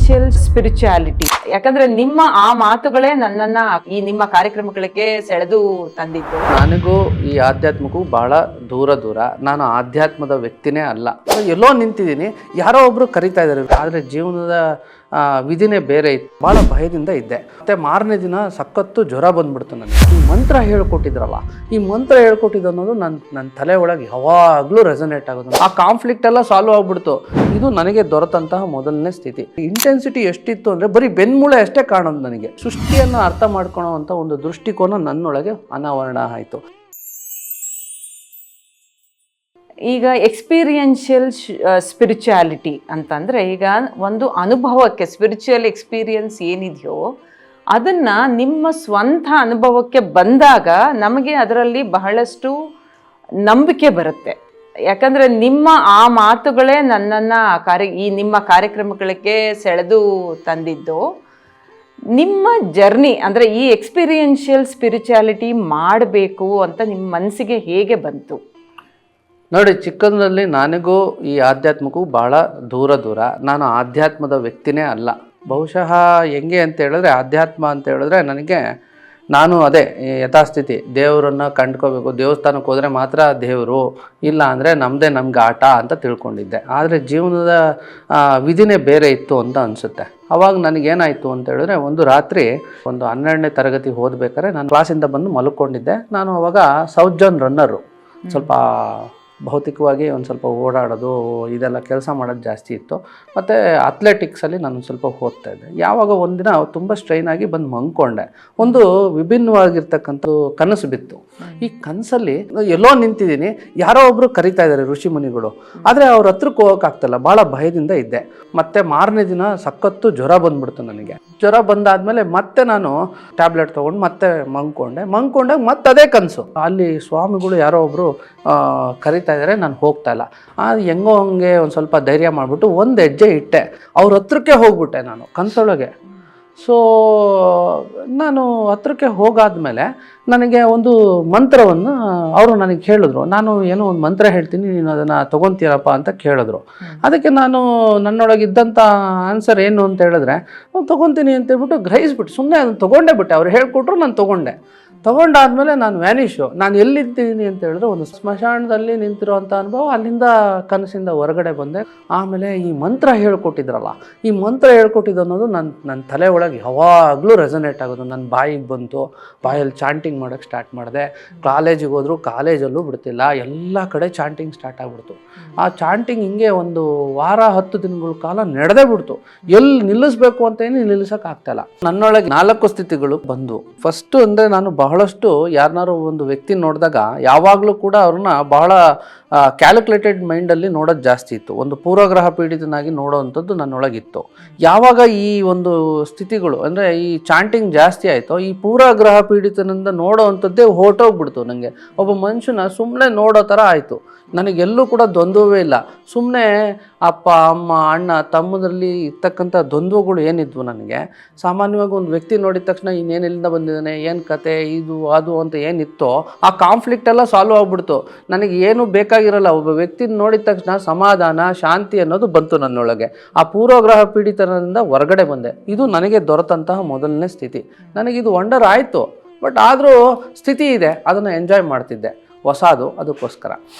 Experiential spirituality. ಯಾಕಂದ್ರೆ ನಿಮ್ಮ ಆ ಮಾತುಗಳೇ ನನ್ನನ್ನ ಈ ನಿಮ್ಮ ಕಾರ್ಯಕ್ರಮಗಳಿಗೆ ಸೆಳೆದು ತಂದಿತ್ತು. ನನಗೂ ಈ ಆಧ್ಯಾತ್ಮಕ್ಕೂ ಬಹಳ ದೂರ. ನಾನು ಆಧ್ಯಾತ್ಮದ ವ್ಯಕ್ತಿನೇ ಅಲ್ಲ. ಎಲ್ಲೋ ನಿಂತಿದ್ದೀನಿ, ಯಾರೋ ಒಬ್ರು ಕರಿತಾ ಇದ್ದಾರೆ, ಆದರೆ ಜೀವನದ ವಿಧಿನೇ ಬೇರೆ ಇತ್ತು. ಭಾಳ ಭಯದಿಂದ ಇದ್ದೆ. ಮತ್ತೆ ಮಾರನೇ ದಿನ ಸಖತ್ತು ಜ್ವರ ಬಂದ್ಬಿಡ್ತು ನನಗೆ. ಈ ಮಂತ್ರ ಹೇಳ್ಕೊಟ್ಟಿದ್ರಲ್ಲ, ಈ ಮಂತ್ರ ಹೇಳ್ಕೊಟ್ಟಿದ್ದು ಅನ್ನೋದು ನನ್ನ ತಲೆ ಒಳಗೆ ಯಾವಾಗಲೂ ರೆಸನೇಟ್ ಆಗೋದು. ಆ ಕಾನ್ಫ್ಲಿಕ್ಟ್ ಎಲ್ಲ ಸಾಲ್ವ್ ಆಗ್ಬಿಡ್ತು. ಇದು ನನಗೆ ದೊರೆತಂತಹ ಮೊದಲನೇ ಸ್ಥಿತಿ. ಇಂಟೆನ್ಸಿಟಿ ಎಷ್ಟಿತ್ತು ಅಂದರೆ ಬರೀ ಬೆನ್ಮೂಳೆ ಅಷ್ಟೇ ಕಾಣೋದು ನನಗೆ. ಸೃಷ್ಟಿಯನ್ನು ಅರ್ಥ ಮಾಡ್ಕೊಳ್ಳೋವಂಥ ಒಂದು ದೃಷ್ಟಿಕೋನ ನನ್ನೊಳಗೆ ಅನಾವರಣ ಆಯಿತು. ಈಗ ಎಕ್ಸ್ಪೀರಿಯನ್ಷಿಯಲ್ ಸ್ಪಿರಿಚುಯಾಲಿಟಿ ಅಂತಂದರೆ, ಈಗ ಒಂದು ಅನುಭವಕ್ಕೆ ಸ್ಪಿರಿಚುವಲ್ ಎಕ್ಸ್ಪೀರಿಯನ್ಸ್ ಏನಿದೆಯೋ ಅದನ್ನು ನಿಮ್ಮ ಸ್ವಂತ ಅನುಭವಕ್ಕೆ ಬಂದಾಗ ನಮಗೆ ಅದರಲ್ಲಿ ಬಹಳಷ್ಟು ನಂಬಿಕೆ ಬರುತ್ತೆ. ಯಾಕಂದರೆ ನಿಮ್ಮ ಆ ಮಾತುಗಳೇ ನನ್ನನ್ನು ಈ ನಿಮ್ಮ ಕಾರ್ಯಕ್ರಮಗಳಿಗೆ ಸೆಳೆದು ತಂದಿದ್ದು. ನಿಮ್ಮ ಜರ್ನಿ ಅಂದರೆ ಈ ಎಕ್ಸ್ಪೀರಿಯನ್ಷಿಯಲ್ ಸ್ಪಿರಿಚುಯಾಲಿಟಿ ಮಾಡಬೇಕು ಅಂತ ನಿಮ್ಮ ಮನಸ್ಸಿಗೆ ಹೇಗೆ ಬಂತು? ನೋಡಿ, ಚಿಕ್ಕಂದ್ರಲ್ಲಿ ನನಗೂ ಈ ಆಧ್ಯಾತ್ಮಕ್ಕೂ ಭಾಳ ದೂರ. ನಾನು ಆಧ್ಯಾತ್ಮದ ವ್ಯಕ್ತಿನೇ ಅಲ್ಲ. ಬಹುಶಃ ಹೆಂಗೆ ಅಂತ ಹೇಳಿದ್ರೆ, ಆಧ್ಯಾತ್ಮ ಅಂತ ಹೇಳಿದ್ರೆ ನಾನು ಅದೇ ಯಥಾಸ್ಥಿತಿ ದೇವರನ್ನು ಕಂಡ್ಕೋಬೇಕು, ದೇವಸ್ಥಾನಕ್ಕೆ ಹೋದರೆ ಮಾತ್ರ ದೇವರು, ಇಲ್ಲ ಅಂದರೆ ನಮಗೆ ಆಟ ಅಂತ ತಿಳ್ಕೊಂಡಿದ್ದೆ. ಆದರೆ ಜೀವನದ ವಿಧಿನೇ ಬೇರೆ ಇತ್ತು ಅಂತ ಅನಿಸುತ್ತೆ. ಅವಾಗ ನನಗೇನಾಯಿತು ಅಂತ ಹೇಳಿದ್ರೆ, ಒಂದು ರಾತ್ರಿ 12ನೇ ತರಗತಿ ಓದಬೇಕಾದ್ರೆ ನಾನು ಕ್ಲಾಸಿಂದ ಬಂದು ಮಲ್ಕೊಂಡಿದ್ದೆ. ನಾನು ಅವಾಗ ಸೌತ್ ಜೋನ್ ರನ್ನರು, ಸ್ವಲ್ಪ ಭೌತಿಕವಾಗಿ ಒಂದು ಸ್ವಲ್ಪ ಓಡಾಡೋದು ಇದೆಲ್ಲ ಕೆಲಸ ಮಾಡೋದು ಜಾಸ್ತಿ ಇತ್ತು. ಮತ್ತು ಅಥ್ಲೆಟಿಕ್ಸಲ್ಲಿ ನಾನು ಸ್ವಲ್ಪ ಓದ್ತಾ ಇದ್ದೆ. ಯಾವಾಗ ಒಂದಿನ ತುಂಬ ಸ್ಟ್ರೈನ್ ಆಗಿ ಬಂದು ಮಲ್ಕೊಂಡೆ. ಒಂದು ವಿಭಿನ್ನವಾಗಿರ್ತಕ್ಕಂಥ ಕನಸು ಬಿತ್ತು. ಈ ಕನಸಲ್ಲಿ ಎಲ್ಲೋ ನಿಂತಿದ್ದೀನಿ, ಯಾರೋ ಒಬ್ಬರು ಕರಿತಾ ಇದ್ದಾರೆ, ಋಷಿ ಮುನಿಗಳು. ಆದರೆ ಅವ್ರ ಹತ್ರಕ್ಕೆ ಹೋಗೋಕ್ಕಾಗ್ತಿಲ್ಲ, ಭಾಳ ಭಯದಿಂದ ಇದ್ದೆ. ಮತ್ತು ಮಾರನೇ ದಿನ ಸಖತ್ತು ಜ್ವರ ಬಂದ್ಬಿಡ್ತು ನನಗೆ. ಜ್ವರ ಬಂದಾದಮೇಲೆ ಮತ್ತೆ ನಾನು ಟ್ಯಾಬ್ಲೆಟ್ ತೊಗೊಂಡು ಮತ್ತೆ ಮಲ್ಕೊಂಡಾಗ ಮತ್ತೆ ಅದೇ ಕನಸು. ಅಲ್ಲಿ ಸ್ವಾಮಿಗಳು ಯಾರೋ ಒಬ್ಬರು ಕರಿತಾ ಇದ್ದಾರೆ, ನಾನು ಹೋಗ್ತಾ ಇಲ್ಲ. ಹೆಂಗೋ ಹಂಗೆ ಒಂದು ಸ್ವಲ್ಪ ಧೈರ್ಯ ಮಾಡಿಬಿಟ್ಟು ಒಂದು ಹೆಜ್ಜೆ ಇಟ್ಟೆ, ಅವ್ರ ಹತ್ರಕ್ಕೆ ಹೋಗ್ಬಿಟ್ಟೆ ನಾನು ಕನಸೊಳಗೆ. ಸೊ ನಾನು ಹತ್ರಕ್ಕೆ ಹೋಗಾದ್ಮೇಲೆ ನನಗೆ ಒಂದು ಮಂತ್ರವನ್ನು ಅವರು ನನಗೆ ಹೇಳಿದ್ರು. ನಾನು ಏನೋ ಒಂದು ಮಂತ್ರ ಹೇಳ್ತೀನಿ, ನೀನು ಅದನ್ನು ತೊಗೊತೀರಪ್ಪ ಅಂತ ಕೇಳಿದ್ರು. ಅದಕ್ಕೆ ನಾನು ನನ್ನೊಳಗಿದ್ದಂಥ ಆನ್ಸರ್ ಏನು ಅಂತ ಹೇಳಿದ್ರೆ, ತೊಗೊತೀನಿ ಅಂತೇಳ್ಬಿಟ್ಟು ಗ್ರಹಿಸ್ಬಿಟ್ಟು ಸುಮ್ಮನೆ ಅದನ್ನು ತೊಗೊಂಡೇ ಬಿಟ್ಟೆ. ಅವ್ರು ಹೇಳ್ಕೊಟ್ರು, ನಾನು ತೊಗೊಂಡಾದ್ಮೇಲೆ ನಾನು ವ್ಯಾನಿಶು. ನಾನು ಎಲ್ಲಿದ್ದೀನಿ ಅಂತ ಹೇಳಿದ್ರೆ, ಒಂದು ಸ್ಮಶಾನದಲ್ಲಿ ನಿಂತಿರೋವಂಥ ಅನುಭವ. ಅಲ್ಲಿಂದ ಕನಸಿಂದ ಹೊರಗಡೆ ಬಂದೆ. ಆಮೇಲೆ ಈ ಮಂತ್ರ ಹೇಳ್ಕೊಟ್ಟಿದ್ರಲ್ಲ, ಈ ಮಂತ್ರ ಹೇಳ್ಕೊಟ್ಟಿದ್ದು ಅನ್ನೋದು ನನ್ನ ತಲೆ ಒಳಗೆ ಯಾವಾಗಲೂ ರೆಸನೇಟ್ ಆಗೋದು. ನನ್ನ ಬಾಯಿಗೆ ಬಂತು, ಬಾಯಲ್ಲಿ ಚಾಂಟಿಂಗ್ ಮಾಡೋಕ್ಕೆ ಸ್ಟಾರ್ಟ್ ಮಾಡಿದೆ. ಕಾಲೇಜಿಗೆ ಹೋದ್ರು, ಕಾಲೇಜಲ್ಲೂ ಬಿಡ್ತಿಲ್ಲ, ಎಲ್ಲ ಕಡೆ ಚಾಂಟಿಂಗ್ ಸ್ಟಾರ್ಟ್ ಆಗಿಬಿಡ್ತು. ಆ ಚಾಂಟಿಂಗ್ ಹಿಂಗೆ ಒಂದು ವಾರ 10 ದಿನಗಳ ಕಾಲ ನಡೆದೇ ಬಿಡ್ತು. ಎಲ್ಲಿ ನಿಲ್ಲಿಸ್ಬೇಕು ಅಂತ ಏನು ನಿಲ್ಲಿಸೋಕ್ಕಾಗ್ತಾಯಿಲ್ಲ. ನನ್ನೊಳಗೆ 4 ಸ್ಥಿತಿಗಳು ಬಂದು. ಫಸ್ಟು ಅಂದರೆ, ನಾನು ಬಹಳಷ್ಟು ಯಾರನ್ನಾರು ಒಂದು ವ್ಯಕ್ತಿ ನೋಡಿದಾಗ ಯಾವಾಗಲೂ ಕೂಡ ಅವ್ರನ್ನ ಬಹಳ ಕ್ಯಾಲ್ಕುಲೇಟೆಡ್ ಮೈಂಡಲ್ಲಿ ನೋಡೋದು ಜಾಸ್ತಿ ಇತ್ತು. ಒಂದು ಪೂರ್ವಗ್ರಹ ಪೀಡಿತನಾಗಿ ನೋಡೋವಂಥದ್ದು ನನ್ನೊಳಗಿತ್ತು. ಯಾವಾಗ ಈ ಒಂದು ಸ್ಥಿತಿಗಳು ಅಂದರೆ ಈ ಚಾಂಟಿಂಗ್ ಜಾಸ್ತಿ ಆಯಿತು, ಈ ಪೂರ್ವಗ್ರಹ ಪೀಡಿತನಿಂದ ನೋಡೋವಂಥದ್ದೇ ಹೊರಟೋಗ್ಬಿಡ್ತು. ನನಗೆ ಒಬ್ಬ ಮನುಷ್ಯನ ಸುಮ್ಮನೆ ನೋಡೋ ಥರ ಆಯಿತು. ನನಗೆಲ್ಲೂ ಕೂಡ ದ್ವಂದ್ವವೇ ಇಲ್ಲ. ಸುಮ್ಮನೆ ಅಪ್ಪ ಅಮ್ಮ ಅಣ್ಣ ತಮ್ಮದ್ರಲ್ಲಿ ಇರ್ತಕ್ಕಂಥ ದ್ವಂದ್ವಗಳು ಏನಿದ್ವು ನನಗೆ. ಸಾಮಾನ್ಯವಾಗಿ ಒಂದು ವ್ಯಕ್ತಿ ನೋಡಿದ ತಕ್ಷಣ ಇನ್ನೇನೆಲ್ಲಿಂದ ಬಂದಿದ್ದಾನೆ, ಏನು ಕತೆ, ಇದು ಅದು ಅಂತ ಏನಿತ್ತೋ ಆ ಕಾನ್ಫ್ಲಿಕ್ಟ್ ಎಲ್ಲ ಸಾಲ್ವ್ ಆಗ್ಬಿಡ್ತು. ನನಗೆ ಏನು ಬೇಕಾಗಿರಲ್ಲ. ಒಬ್ಬ ವ್ಯಕ್ತಿ ನೋಡಿದ ತಕ್ಷಣ ಸಮಾಧಾನ, ಶಾಂತಿ ಅನ್ನೋದು ಬಂತು ನನ್ನೊಳಗೆ. ಆ ಪೂರ್ವಗ್ರಹ ಪೀಡಿತನಿಂದ ಹೊರಗಡೆ ಬಂದೆ. ಇದು ನನಗೆ ದೊರೆತಂತಹ ಮೊದಲನೇ ಸ್ಥಿತಿ. ನನಗಿದು ವಂಡರ್ ಆಯಿತು. ಬಟ್ ಆದರೂ ಸ್ಥಿತಿ ಇದೆ, ಅದನ್ನು ಎಂಜಾಯ್ ಮಾಡ್ತಿದ್ದೆ, ಹೊಸದು, ಅದಕ್ಕೋಸ್ಕರ.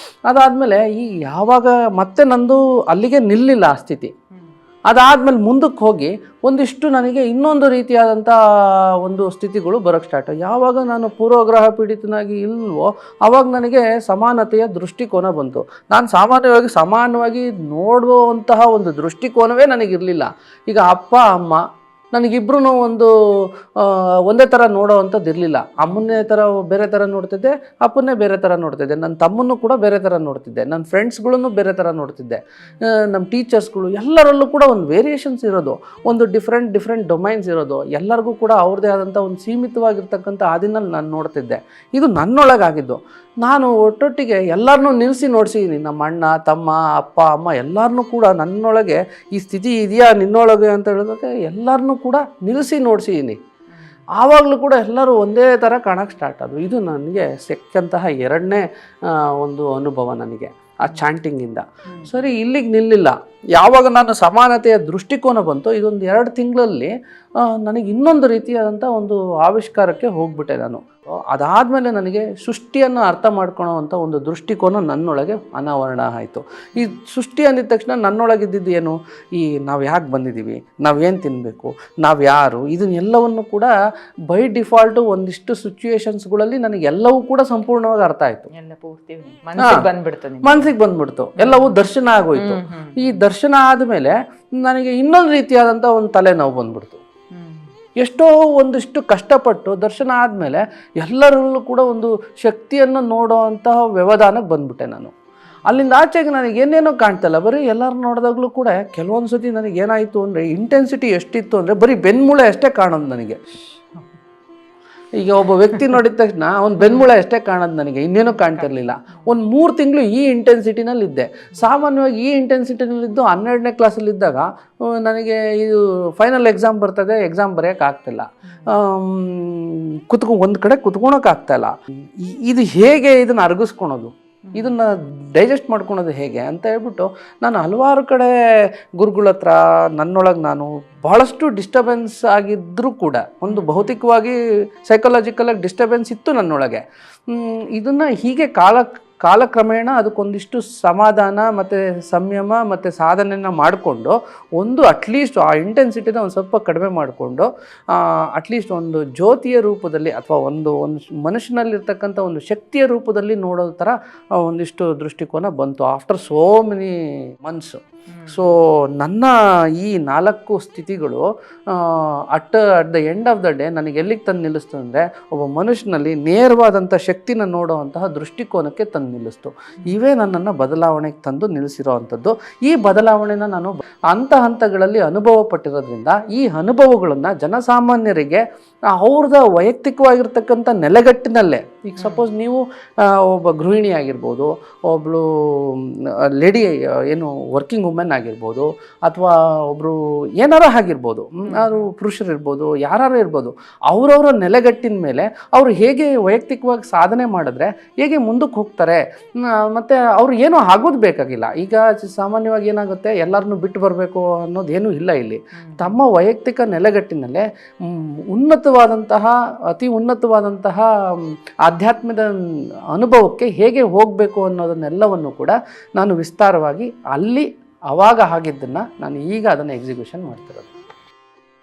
ಅದಾದಮೇಲೆ ಈ ಯಾವಾಗ ಮತ್ತೆ ನಂದು ಅಲ್ಲಿಗೆ ನಿಲ್ಲಿಲ್ಲ ಆ ಸ್ಥಿತಿ. ಅದಾದಮೇಲೆ ಮುಂದಕ್ಕೆ ಹೋಗಿ ಒಂದಿಷ್ಟು ನನಗೆ ಇನ್ನೊಂದು ರೀತಿಯಾದಂಥ ಒಂದು ಸ್ಥಿತಿಗಳು ಬರೋಕ್ಕೆ ಸ್ಟಾರ್ಟ್. ಯಾವಾಗ ನಾನು ಪೂರ್ವಗ್ರಹ ಪೀಡಿತನಾಗಿ ಇಲ್ವೋ ಆವಾಗ ನನಗೆ ಸಮಾನತೆಯ ದೃಷ್ಟಿಕೋನ ಬಂತು. ನಾನು ಸಮಾನವಾಗಿ ನೋಡುವಂತಹ ಒಂದು ದೃಷ್ಟಿಕೋನವೇ ನನಗಿರಲಿಲ್ಲ. ಈಗ ಅಪ್ಪ ಅಮ್ಮ ನನಗಿಬ್ರು ಒಂದೇ ಥರ ನೋಡೋವಂಥದ್ದು ಇರಲಿಲ್ಲ. ಅಮ್ಮನ್ನೇ ಬೇರೆ ಥರ ನೋಡ್ತಿದ್ದೆ, ಅಪ್ಪನ್ನೇ ಬೇರೆ ಥರ ನೋಡ್ತಿದ್ದೆ. ನನ್ನ ತಮ್ಮನ್ನು ಕೂಡ ಬೇರೆ ಥರ ನೋಡ್ತಿದ್ದೆ, ನನ್ನ ಫ್ರೆಂಡ್ಸ್ಗಳನ್ನು ಬೇರೆ ಥರ ನೋಡ್ತಿದ್ದೆ, ನಮ್ಮ ಟೀಚರ್ಸ್ಗಳು ಎಲ್ಲರಲ್ಲೂ ಕೂಡ ಒಂದು ವೇರಿಯೇಷನ್ಸ್ ಇರೋದು, ಒಂದು ಡಿಫ್ರೆಂಟ್ ಡೊಮೈನ್ಸ್ ಇರೋದು. ಎಲ್ಲರಿಗೂ ಕೂಡ ಅವ್ರದ್ದೇ ಆದಂಥ ಒಂದು ಸೀಮಿತವಾಗಿರ್ತಕ್ಕಂಥ ಹಾದಿನಲ್ಲಿ ನಾನು ನೋಡ್ತಿದ್ದೆ. ಇದು ನನ್ನೊಳಗಾಗಿದ್ದು. ನಾನು ಒಟ್ಟೊಟ್ಟಿಗೆ ಎಲ್ಲರನ್ನೂ ನಿಲ್ಲಿಸಿ ನೋಡಿಸಿದ್ದೀನಿ. ನಮ್ಮ ಅಣ್ಣ ತಮ್ಮ ಅಪ್ಪ ಅಮ್ಮ ಎಲ್ಲರನ್ನೂ ಕೂಡ ನನ್ನೊಳಗೆ ಈ ಸ್ಥಿತಿ ಇದೆಯಾ ನಿನ್ನೊಳಗೆ ಅಂತ ಹೇಳಿದಾಗ ಎಲ್ಲರನ್ನೂ ಕೂಡ ನಿಲ್ಲಿಸಿ ನೋಡಿಸಿದ್ದೀನಿ. ಆವಾಗಲೂ ಕೂಡ ಎಲ್ಲರೂ ಒಂದೇ ಥರ ಕಾಣೋಕ್ಕೆ ಸ್ಟಾರ್ಟ್ ಆದವು. ಇದು ನನಗೆ ಸಿಕ್ಕಂತಹ ಎರಡನೇ ಒಂದು ಅನುಭವ ನನಗೆ. ಆ ಚಾಂಟಿಂಗಿಂದ. ಸರಿ, ಇಲ್ಲಿಗೆ ನಿಲ್ಲಿಲ್ಲ. ಯಾವಾಗ ನಾನು ಸಮಾನತೆಯ ದೃಷ್ಟಿಕೋನ ಬಂತು, ಇದೊಂದು 2 ತಿಂಗಳಲ್ಲಿ ನನಗೆ ಇನ್ನೊಂದು ರೀತಿಯಾದಂಥ ಒಂದು ಆವಿಷ್ಕಾರಕ್ಕೆ ಹೋಗ್ಬಿಟ್ಟೆ ನಾನು. ಅದಾದಮೇಲೆ ನನಗೆ ಸೃಷ್ಟಿಯನ್ನು ಅರ್ಥ ಮಾಡ್ಕೊಳ್ಳೋವಂಥ ಒಂದು ದೃಷ್ಟಿಕೋನ ನನ್ನೊಳಗೆ ಅನಾವರಣ ಆಯಿತು. ಈ ಸೃಷ್ಟಿ ಅಂದಿದ ತಕ್ಷಣ ನನ್ನೊಳಗಿದ್ದಿದ್ದು ಏನು, ಈ ನಾವು ಯಾಕೆ ಬಂದಿದ್ದೀವಿ, ನಾವೇನು ತಿನ್ನಬೇಕು, ನಾವು ಯಾರು, ಇದನ್ನೆಲ್ಲವನ್ನು ಕೂಡ ಬೈ ಡಿಫಾಲ್ಟು ಒಂದಿಷ್ಟು ಸಿಚುವೇಶನ್ಸ್ಗಳಲ್ಲಿ ನನಗೆಲ್ಲವೂ ಕೂಡ ಸಂಪೂರ್ಣವಾಗಿ ಅರ್ಥ ಆಯಿತು. ಮನಸ್ಸಿಗೆ ಬಂದ್ಬಿಡ್ತು, ಎಲ್ಲವೂ ದರ್ಶನ ಆಗೋಯ್ತು. ಈ ದರ್ಶನ ಆದಮೇಲೆ ನನಗೆ ಇನ್ನೊಂದು ರೀತಿಯಾದಂಥ ಒಂದು ತಲೆನೋವು ಬಂದ್ಬಿಡ್ತು. ಎಷ್ಟೋ ಒಂದಿಷ್ಟು ಕಷ್ಟಪಟ್ಟು ದರ್ಶನ ಆದಮೇಲೆ ಎಲ್ಲರಲ್ಲೂ ಕೂಡ ಒಂದು ಶಕ್ತಿಯನ್ನು ನೋಡೋವಂತಹ ವ್ಯವಧಾನಕ್ಕೆ ಬಂದ್ಬಿಟ್ಟೆ ನಾನು. ಅಲ್ಲಿಂದ ಆಚೆಗೆ ನನಗೆ ಏನೇನೋ ಕಾಣ್ತಲ್ಲ, ಬರೀ ಎಲ್ಲರೂ ನೋಡಿದಾಗಲೂ ಕೂಡ ಕೆಲವೊಂದು ಸತಿ ನನಗೇನಾಯಿತು ಅಂದರೆ ಇಂಟೆನ್ಸಿಟಿ ಎಷ್ಟಿತ್ತು ಅಂದರೆ ಬರೀ ಬೆನ್ಮೂಳೆ ಅಷ್ಟೇ ಕಾಣೋದು ನನಗೆ. ಈಗ ಒಬ್ಬ ವ್ಯಕ್ತಿ ನೋಡಿದ ತಕ್ಷಣ ಅವ್ನು ಬೆನ್ಮೂಳೆ ಅಷ್ಟೇ ಕಾಣೋದು ನನಗೆ, ಇನ್ನೇನೂ ಕಾಣ್ತಿರ್ಲಿಲ್ಲ. ಒಂದು 3 ತಿಂಗಳು ಈ ಇಂಟೆನ್ಸಿಟಿನಲ್ಲಿದ್ದೆ. ಸಾಮಾನ್ಯವಾಗಿ ಈ ಇಂಟೆನ್ಸಿಟಿನಲ್ಲಿದ್ದು 12ನೇ ಕ್ಲಾಸಲ್ಲಿದ್ದಾಗ ನನಗೆ ಇದು ಫೈನಲ್ ಎಕ್ಸಾಮ್ ಬರ್ತದೆ, ಎಕ್ಸಾಮ್ ಬರೆಯೋಕ್ಕಾಗ್ತಿಲ್ಲ, ಒಂದು ಕಡೆ ಕುತ್ಕೊಳಕ್ಕಾಗ್ತಾಯಿಲ್ಲ. ಇದು ಹೇಗೆ ಇದನ್ನು ಅರಗಿಸ್ಕೊಳೋದು, ಇದನ್ನು ಡೈಜೆಸ್ಟ್ ಮಾಡ್ಕೊಳೋದು ಹೇಗೆ ಅಂತ ಹೇಳ್ಬಿಟ್ಟು ನಾನು ಹಲವಾರು ಕಡೆ ಗುರುಗಳ ಹತ್ರ ನನ್ನೊಳಗೆ ನಾನು ಬಹಳಷ್ಟು ಡಿಸ್ಟರ್ಬೆನ್ಸ್ ಆಗಿದ್ದರೂ ಕೂಡ, ಒಂದು ಭೌತಿಕವಾಗಿ ಸೈಕಲಾಜಿಕಲಾಗಿ ಡಿಸ್ಟರ್ಬೆನ್ಸ್ ಇತ್ತು ನನ್ನೊಳಗೆ. ಇದನ್ನು ಹೀಗೆ ಕಾಲಕ್ರಮೇಣ ಅದಕ್ಕೊಂದಿಷ್ಟು ಸಮಾಧಾನ ಮತ್ತು ಸಂಯಮ ಮತ್ತು ಸಾಧನೆಯನ್ನು ಮಾಡಿಕೊಂಡು ಒಂದು ಅಟ್ಲೀಸ್ಟ್ ಆ ಇಂಟೆನ್ಸಿಟಿನ ಒಂದು ಸ್ವಲ್ಪ ಕಡಿಮೆ ಮಾಡಿಕೊಂಡು ಅಟ್ಲೀಸ್ಟ್ ಒಂದು ಜ್ಯೋತಿಯ ರೂಪದಲ್ಲಿ ಅಥವಾ ಒಂದು ಮನುಷ್ಯನಲ್ಲಿರ್ತಕ್ಕಂಥ ಒಂದು ಶಕ್ತಿಯ ರೂಪದಲ್ಲಿ ನೋಡೋ ಥರ ಒಂದಿಷ್ಟು ದೃಷ್ಟಿಕೋನ ಬಂತು after so many months. So ನನ್ನ ಈ 4 ಸ್ಥಿತಿಗಳು at the end of the day ನನಗೆ ಎಲ್ಲಿಗೆ ತಂದು ನಿಲ್ಲಿಸ್ತು ಅಂದರೆ ಒಬ್ಬ ಮನುಷ್ಯನಲ್ಲಿ ನೇರವಾದಂಥ ಶಕ್ತಿನ ನೋಡುವಂತಹ ದೃಷ್ಟಿಕೋನಕ್ಕೆ ತಂದು ನಿಲ್ಲಿಸ್ತು. ಇವೇ ನನ್ನನ್ನು ಬದಲಾವಣೆಗೆ ತಂದು ನಿಲ್ಲಿಸಿರೋ ಅಂಥದ್ದು. ಈ ಬದಲಾವಣೆನ ನಾನು ಹಂತಗಳಲ್ಲಿ ಅನುಭವ ಪಟ್ಟಿರೋದ್ರಿಂದ ಈ ಅನುಭವಗಳನ್ನು ಜನಸಾಮಾನ್ಯರಿಗೆ ಅವ್ರದ್ದು ವೈಯಕ್ತಿಕವಾಗಿರ್ತಕ್ಕಂಥ ನೆಲೆಗಟ್ಟಿನಲ್ಲೇ, ಈಗ ಸಪೋಸ್ ನೀವು ಒಬ್ಬ ಗೃಹಿಣಿ ಆಗಿರ್ಬೋದು, ಒಬ್ಬಳು ಲೇಡಿ ಏನು ವರ್ಕಿಂಗ್ ವುಮೆನ್ ಆಗಿರ್ಬೋದು, ಅಥವಾ ಒಬ್ಬರು ಏನಾರ ಆಗಿರ್ಬೋದು, ಯಾರು ಪುರುಷರು ಇರ್ಬೋದು, ಯಾರು ಇರ್ಬೋದು, ಅವರವರ ನೆಲೆಗಟ್ಟಿನ ಮೇಲೆ ಅವರು ಹೇಗೆ ವೈಯಕ್ತಿಕವಾಗಿ ಸಾಧನೆ ಮಾಡಿದ್ರೆ ಹೇಗೆ ಮುಂದಕ್ಕೆ ಹೋಗ್ತಾರೆ, ಮತ್ತು ಅವ್ರು ಏನೂ ಆಗೋದು ಬೇಕಾಗಿಲ್ಲ. ಈಗ ಸಾಮಾನ್ಯವಾಗಿ ಏನಾಗುತ್ತೆ, ಎಲ್ಲರನ್ನೂ ಬಿಟ್ಟು ಬರಬೇಕು ಅನ್ನೋದೇನೂ ಇಲ್ಲ. ಇಲ್ಲಿ ತಮ್ಮ ವೈಯಕ್ತಿಕ ನೆಲೆಗಟ್ಟಿನಲ್ಲೇ ಅತಿ ಉನ್ನತವಾದಂತಹ ಆಧ್ಯಾತ್ಮದ ಅನುಭವಕ್ಕೆ ಹೇಗೆ ಹೋಗಬೇಕು ಅನ್ನೋದನ್ನೆಲ್ಲವನ್ನು ಕೂಡ ನಾನು ವಿಸ್ತಾರವಾಗಿ ಅಲ್ಲಿ ಆವಾಗ ಆಗಿದ್ದನ್ನು ನಾನು ಈಗ ಅದನ್ನು ಎಕ್ಸಿಕ್ಯೂಷನ್ ಮಾಡ್ತಿರೋದು.